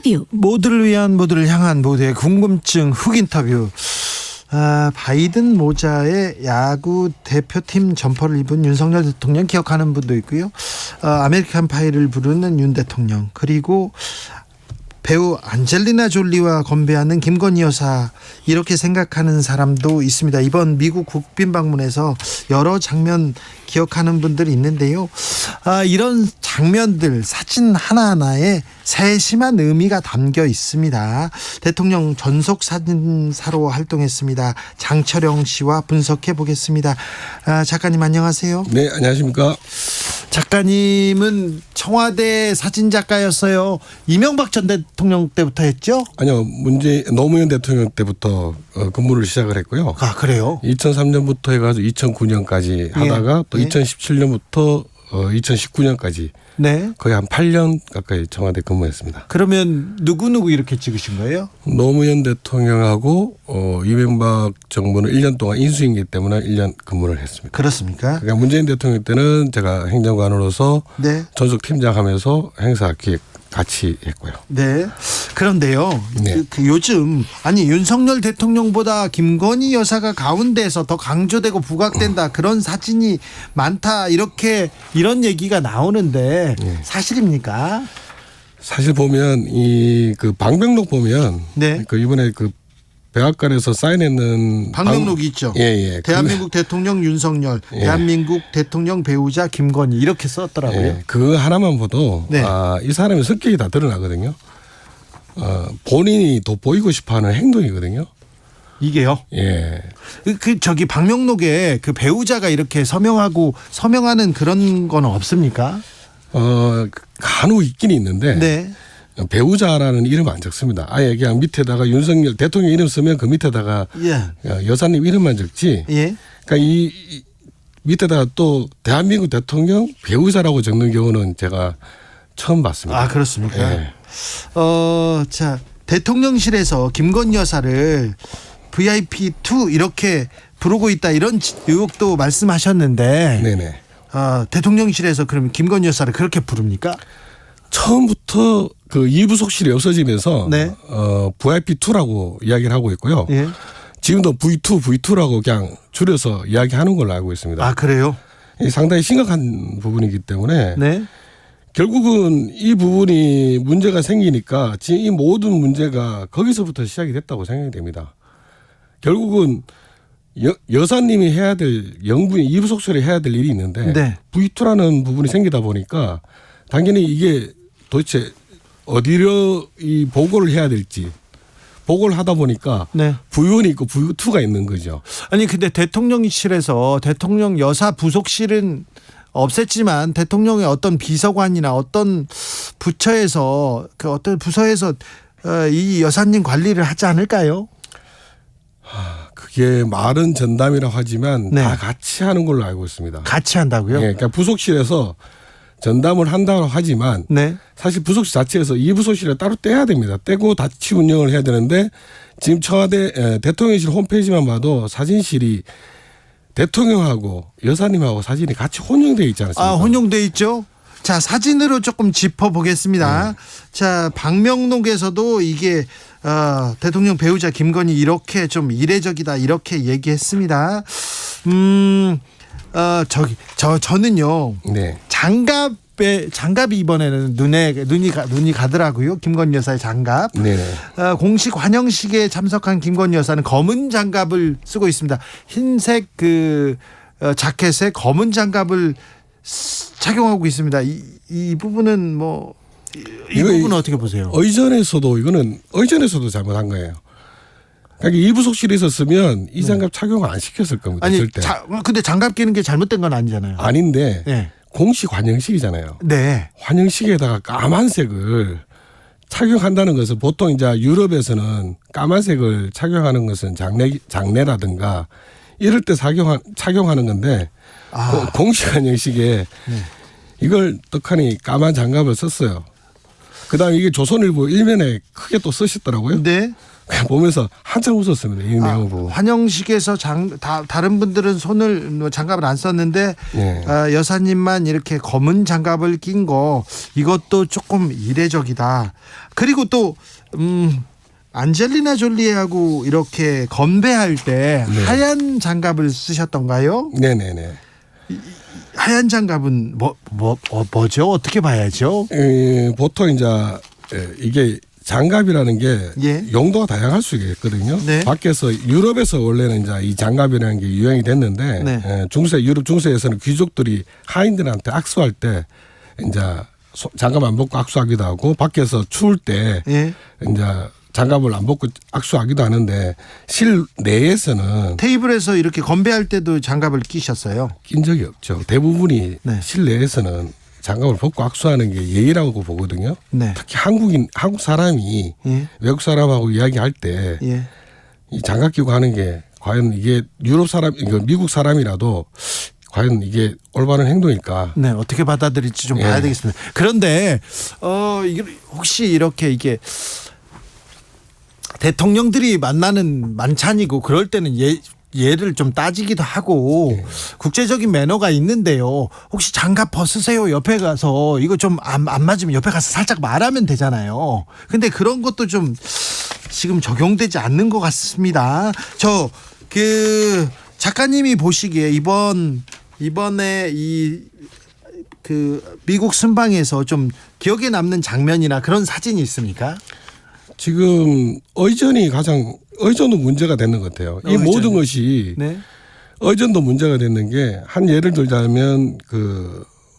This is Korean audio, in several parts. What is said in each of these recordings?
인터뷰. 모두를 위한 모두를 향한 모두의 궁금증 훅 인터뷰. 바이든 모자에 야구 대표팀 점퍼를 입은 윤석열 대통령 기억하는 분도 있고요. 아메리칸 파이를 부르는 윤 대통령, 그리고 배우 안젤리나 졸리와 건배하는 김건희 여사, 이렇게 생각하는 사람도 있습니다. 이번 미국 국빈 방문에서 여러 장면 기억하는 분들이 있는데요. 이런 장면들, 사진 하나하나에 세심한 의미가 담겨 있습니다. 대통령 전속 사진사로 활동했습니다. 장철영 씨와 분석해 보겠습니다. 작가님 안녕하세요. 네, 안녕하십니까. 작가님은 청와대 사진작가였어요. 이명박 전 대통령 때부터 했죠? 아니요, 노무현 대통령 때부터 근무를 시작을 했고요. 아, 그래요? 2003년부터 해가지고 2009년까지 하다가 또 2017년부터 2019년까지 네. 거의 한 8년 가까이 청와대 근무했습니다. 그러면 누구 이렇게 찍으신 거예요? 노무현 대통령하고 이명박 정부는 1년 동안 인수인기 때문에 1년 근무를 했습니다. 그렇습니까? 그러니까 문재인 대통령 때는 제가 행정관으로서 네. 전속 팀장하면서 행사 기획 같이 했고요. 네. 그런데요. 네. 요즘 윤석열 대통령보다 김건희 여사가 가운데에서 더 강조되고 부각된다, 그런 사진이 많다, 이런 얘기가 나오는데 사실입니까? 사실 보면 그 방명록 보면 네. 그 이번에 그 백악관에서 사인했는 방명록이 있죠. 예. 대한민국 대통령 윤석열, 대한민국 대통령 배우자 김건희, 이렇게 썼더라고요. 예. 그거 하나만 봐도 네. 이 사람의 성격이 다 드러나거든요. 본인이 돋보이고 싶어하는 행동이거든요. 이게요. 예. 저기 방명록에 그 배우자가 이렇게 서명하는 그런 건 없습니까? 간혹 있긴 있는데. 네. 배우자라는 이름 안 적습니다. 아예 그냥 밑에다가 윤석열 대통령 이름 쓰면 그 밑에다가 여사님 이름만 적지. 예. 그러니까 이 밑에다가 또 대한민국 대통령 배우자라고 적는 경우는 제가 처음 봤습니다. 아, 그렇습니까? 예. 자, 대통령실에서 김건희 여사를 VIP2 이렇게 부르고 있다, 이런 의혹도 말씀하셨는데. 네네. 대통령실에서 그러면 김건희 여사를 그렇게 부릅니까? 처음부터 그 2부속실이 없어지면서 네. VIP2라고 이야기를 하고 있고요. 예. 지금도 V2라고 그냥 줄여서 이야기하는 걸로 알고 있습니다. 아, 그래요? 상당히 심각한 부분이기 때문에 네. 결국은 이 부분이 문제가 생기니까 지금 이 모든 문제가 거기서부터 시작이 됐다고 생각이 됩니다. 결국은 여사님이 해야 될, 영분이 2부속실이 해야 될 일이 있는데 네. V2라는 부분이 생기다 보니까 당연히 이게 도대체 어디로 이 보고를 해야 될지, 보고를 하다 보니까 네. V1이 있고 V2가 있는 거죠. 아니, 근데 대통령실에서 대통령 여사 부속실은 없앴지만 대통령의 어떤 비서관이나 어떤 부처에서, 그 어떤 부서에서 이 여사님 관리를 하지 않을까요? 그게 말은 전담이라고 하지만 네. 다 같이 하는 걸로 알고 있습니다. 같이 한다고요? 예, 그러니까 부속실에서 전담을 한다고 하지만 네. 사실 부속실 자체에서 이 부속실을 따로 떼야 됩니다. 떼고 같이 운영을 해야 되는데 지금 청와대 대통령실 홈페이지만 봐도 사진실이 대통령하고 여사님하고 사진이 같이 혼용되어 있지 않습니까? 혼용돼 있죠. 자, 사진으로 조금 짚어보겠습니다. 자, 방명록에서도 이게 대통령 배우자 김건희 이렇게 좀 이례적이다, 이렇게 얘기했습니다. 저는요. 네. 장갑이 이번에는 눈이 가더라고요. 김건희 여사의 장갑. 네. 공식 환영식에 참석한 김건희 여사는 검은 장갑을 쓰고 있습니다. 흰색 자켓에 검은 장갑을 착용하고 있습니다. 이 부분은 이 부분은 어떻게 보세요? 의전에서도 잘못한 거예요. 그러니까 이부속실에 있었으면 이 장갑 착용을 안 시켰을 겁니다. 아니, 절대. 근데 장갑 끼는 게 잘못된 건 아니잖아요. 아닌데 네. 공식 환영식이잖아요. 네. 환영식에다가 까만색을 착용한다는 것은 보통 이제 유럽에서는 까만색을 착용하는 것은 장례라든가 이럴 때 착용하는 건데 공식 환영식에 이걸 떡하니 까만 장갑을 썼어요. 그다음에 이게 조선일보 일면에 크게 또 쓰셨더라고요. 네. 그냥 보면서 한참 웃었습니다. 이 내용을 보고. 환영식에서 다른 분들은 손을 장갑을 안 썼는데 예. 여사님만 이렇게 검은 장갑을 낀 거 이것도 조금 이례적이다. 그리고 또 안젤리나 졸리하고 이렇게 건배할 때 네. 하얀 장갑을 쓰셨던가요? 네네네. 하얀 장갑은 뭐죠? 어떻게 봐야죠? 보통 이제 이게 장갑이라는 게 예. 용도가 다양할 수 있거든요. 네. 밖에서 유럽에서 원래는 이제 이 장갑이라는 게 유행이 됐는데 네. 유럽 중세에서는 귀족들이 하인들한테 악수할 때 이제 장갑 안 벗고 악수하기도 하고 밖에서 추울 때 예. 이제 장갑을 안 벗고 악수하기도 하는데 실내에서는 테이블에서 이렇게 건배할 때도 장갑을 끼셨어요? 낀 적이 없죠. 대부분이 네. 실내에서는 장갑을 벗고 악수하는 게 예의라고 보거든요. 네. 특히 한국 사람이 예. 외국 사람하고 이야기할 때 이 예. 장갑 끼고 하는 게 과연 이게 유럽 사람, 미국 사람이라도 과연 이게 올바른 행동일까? 네, 어떻게 받아들일지 좀 예. 봐야 되겠습니다. 그런데 이게 혹시 이렇게 이게 대통령들이 만나는 만찬이고 그럴 때는 예를 좀 따지기도 하고 국제적인 매너가 있는데요. 혹시 장갑 벗으세요. 옆에 가서 이거 좀 안 맞으면 옆에 가서 살짝 말하면 되잖아요. 근데 그런 것도 좀 지금 적용되지 않는 것 같습니다. 작가님이 보시기에 이번에 미국 순방에서 좀 기억에 남는 장면이나 그런 사진이 있습니까? 지금 의전도 문제가 되는 것 같아요. 이 의전. 모든 것이 네. 의전도 문제가 되는 게 한 예를 들자면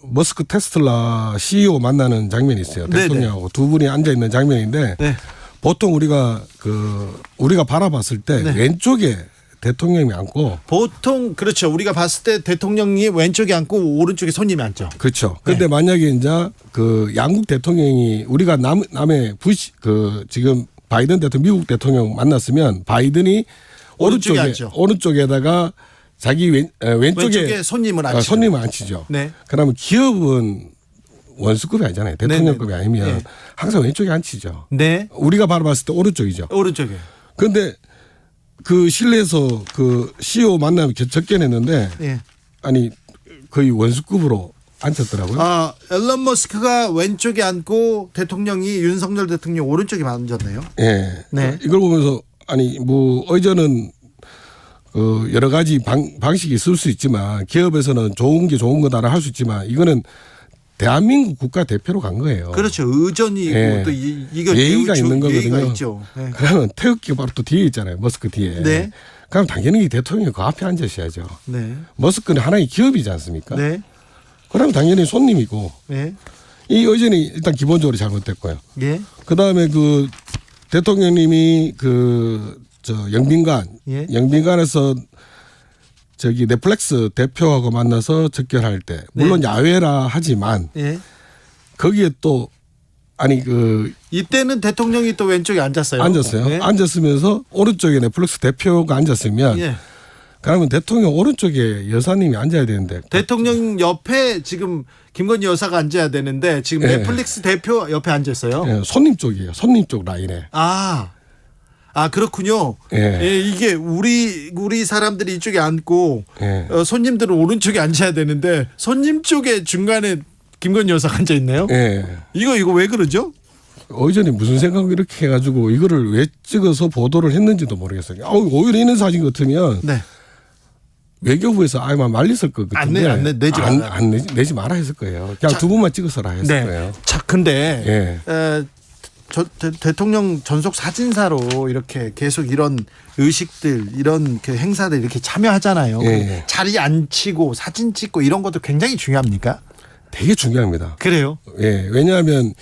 머스크 테슬라 CEO 만나는 장면이 있어요. 네네. 대통령하고 두 분이 앉아 있는 장면인데 네. 보통 우리가 바라봤을 때 네. 왼쪽에 대통령이 앉고 보통 그렇죠. 우리가 봤을 때 대통령이 왼쪽에 앉고 오른쪽에 손님이 앉죠. 그렇죠. 근데 만약에 이제 양국 대통령이 우리가 남의 지금 바이든 대통령 미국 대통령 만났으면 바이든이 오른쪽에 앉죠. 오른쪽에다가 자기 왼쪽에 손님을 앉히죠. 손님을 앉히죠. 네. 그러면 기업은 원수급이 아니잖아요. 대통령급이 아니면 네. 항상 왼쪽에 앉히죠. 네. 우리가 바라봤을 때 오른쪽이죠. 오른쪽에. 그런데 실내에서 CEO 만나면 접견했는데 예. 아니 거의 원수급으로 앉혔더라고요. 앨런 머스크가 왼쪽에 앉고 대통령이 윤석열 대통령 오른쪽에 앉았네요. 예. 네. 이걸 보면서 아니 의전은 여러 가지 방식이 있을 수 있지만 기업에서는 좋은 거다라 할 수 있지만 이거는 대한민국 국가 대표로 간 거예요. 그렇죠. 의전이고 예. 또 이거 예의가 있는 거거든요. 예의가 있죠. 네. 그러면 태극기 바로 또 뒤에 있잖아요. 머스크 뒤에. 네. 그럼 당연히 대통령이 그 앞에 앉으셔야죠. 네. 머스크는 하나의 기업이지 않습니까? 네. 그러면 당연히 손님이고 네. 이 의전이 일단 기본적으로 잘못됐고요. 예. 그다음에 대통령님이 예. 영빈관에서 넷플릭스 대표하고 만나서 접견할 때 물론 야외라 하지만 예. 거기에 또 이때는 대통령이 또 왼쪽에 앉았어요. 앉았어요. 네. 앉았으면서 오른쪽에 넷플릭스 대표가 앉았으면 예. 그러면 대통령 오른쪽에 여사님이 앉아야 되는데 대통령 옆에 지금 김건희 여사가 앉아야 되는데 지금 예. 넷플릭스 대표 옆에 앉아 있어요. 예, 손님 쪽이에요. 손님 쪽 라인에. 그렇군요. 예. 예, 이게 우리 사람들이 이쪽에 앉고 예. 손님들은 오른쪽에 앉아야 되는데 손님 쪽에 중간에 김건희 여사가 앉아 있네요. 예. 이거 왜 그러죠? 의전이 무슨 생각을 이렇게 해가지고 이거를 왜 찍어서 보도를 했는지도 모르겠어요. 오히려 이런 사진 같으면 네. 외교부에서 아예 말렸을 것 같은데 내지 마라 했을 거예요. 그냥 두 분만 찍어서라 했을 거예요. 근데 대통령 전속 사진사로 이렇게 계속 이런 의식들 이런 행사들 이렇게 참여하잖아요. 예. 자리 앉히고 사진 찍고 이런 것도 굉장히 중요합니까? 되게 중요합니다. 그래요? 예, 왜냐하면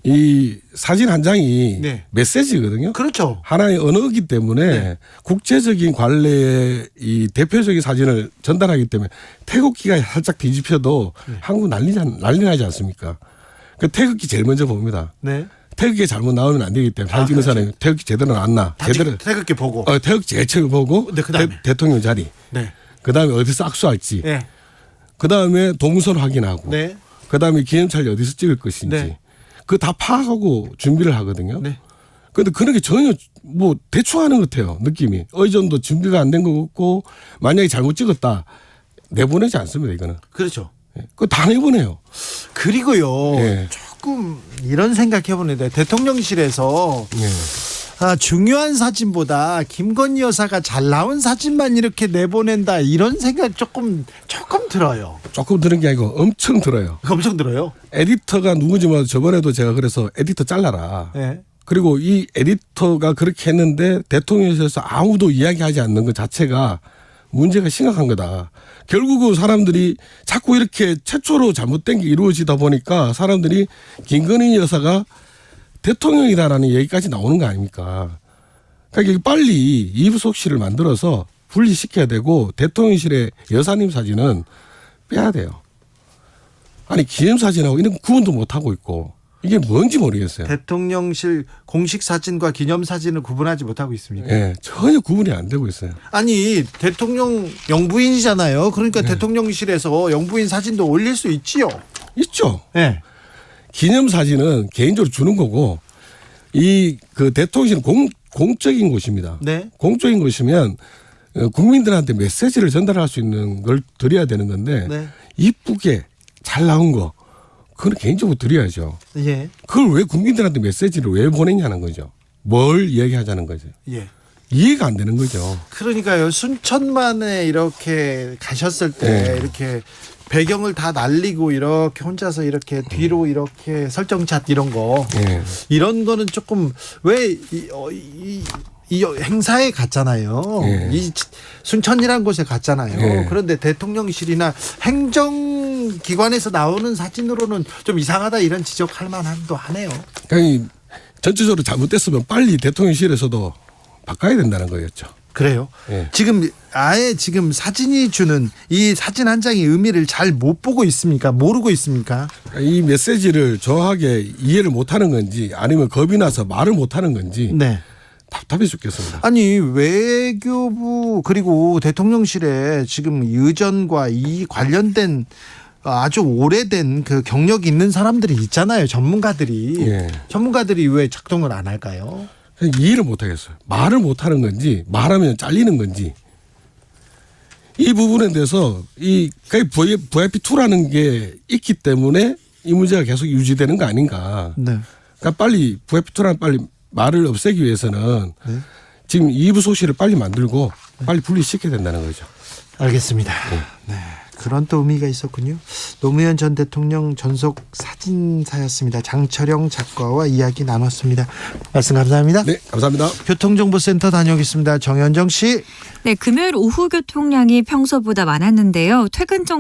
이 사진 한 장이 네. 메시지거든요. 그렇죠. 하나의 언어이기 때문에 국제적인 관례의 이 대표적인 사진을 전달하기 때문에 태극기가 살짝 뒤집혀도 한국 난리 나지 않습니까? 그 태극기 제일 먼저 봅니다. 네. 태극기 잘못 나오면 안 되기 때문에 사진 찍는 사람이 태극기 제대로 안 나. 제대로 태극기 보고. 태극기 제일 처음 보고 네, 그다음에. 대통령 자리. 네. 그다음에 어디서 악수할지. 네. 그다음에 동선 확인하고. 네. 그다음에 기념찰이 어디서 찍을 것인지. 네. 그거 다 파악하고 준비를 하거든요. 네. 근데 그런 게 전혀 뭐 대충 하는 것 같아요. 느낌이. 어느 정도 준비가 안 된 것 같고 만약에 잘못 찍었다. 내보내지 않습니다. 이거는. 그렇죠. 그거 다 내보내요. 그리고요. 예. 조금 이런 생각해보는데 대통령실에서 중요한 사진보다 김건희 여사가 잘 나온 사진만 이렇게 내보낸다 이런 생각 조금 들어요. 조금 들은 게 아니고 엄청 들어요. 엄청 들어요. 에디터가 누군지 몰라도 저번에도 제가 그래서 에디터 잘라라. 네. 그리고 이 에디터가 그렇게 했는데 대통령실에서 아무도 이야기하지 않는 것 자체가 문제가 심각한 거다. 결국은 사람들이 자꾸 이렇게 최초로 잘못된 게 이루어지다 보니까 사람들이 김건희 여사가 대통령이다라는 얘기까지 나오는 거 아닙니까? 그러니까 빨리 이부속실을 만들어서 분리시켜야 되고 대통령실의 여사님 사진은 빼야 돼요. 아니 기념사진하고 이런 구분도 못하고 있고 이게 뭔지 모르겠어요. 대통령실 공식 사진과 기념 사진을 구분하지 못하고 있습니까? 예, 전혀 구분이 안 되고 있어요. 아니 대통령 영부인이잖아요. 그러니까 대통령실에서 영부인 사진도 올릴 수 있지요. 있죠. 네. 기념사진은 개인적으로 주는 거고 이 그 대통령실은 공적인 곳입니다. 네. 공적인 곳이면 국민들한테 메시지를 전달할 수 있는 걸 드려야 되는 건데 네. 이쁘게 잘 나온 거 그건 개인적으로 드려야죠. 예. 그걸 왜 국민들한테 메시지를 왜 보냈냐는 거죠. 뭘 얘기하자는 거죠. 예. 이해가 안 되는 거죠. 그러니까요. 순천만에 이렇게 가셨을 때 네. 이렇게 배경을 다 날리고 이렇게 혼자서 이렇게 뒤로 이렇게 설정샷 이런 거 예. 이런 거는 조금 왜 이 행사에 갔잖아요. 예. 이 순천이라는 곳에 갔잖아요. 예. 그런데 대통령실이나 행정기관에서 나오는 사진으로는 좀 이상하다 이런 지적할 만함도 하네요. 그러니까 전체적으로 잘못됐으면 빨리 대통령실에서도 바꿔야 된다는 거였죠. 그래요. 예. 지금 아예 지금 사진이 주는 이 사진 한 장의 의미를 잘 못 보고 있습니까? 모르고 있습니까? 이 메시지를 정확하게 이해를 못하는 건지 아니면 겁이 나서 말을 못하는 건지 네. 답답해 죽겠습니다. 아니 외교부 그리고 대통령실에 지금 의전과 이 관련된 아주 오래된 그 경력이 있는 사람들이 있잖아요. 전문가들이. 예. 전문가들이 왜 작동을 안 할까요? 이해를 못하겠어요. 말을 못하는 건지 말하면 잘리는 건지 이 부분에 대해서 이 VIP2라는 게 있기 때문에 이 문제가 계속 유지되는 거 아닌가. 네. 그러니까 빨리 VIP2라는 빨리 말을 없애기 위해서는 네. 지금 2부 소실을 빨리 만들고 빨리 분리시켜야 된다는 거죠. 알겠습니다. 네. 그런 또 의미가 있었군요. 노무현 전 대통령 전속 사진사였습니다. 장철영 작가와 이야기 나눴습니다. 말씀 감사합니다. 네, 감사합니다. 교통정보센터 다녀오겠습니다. 정현정 씨. 네, 금요일 오후 교통량이 평소보다 많았는데요. 퇴근 정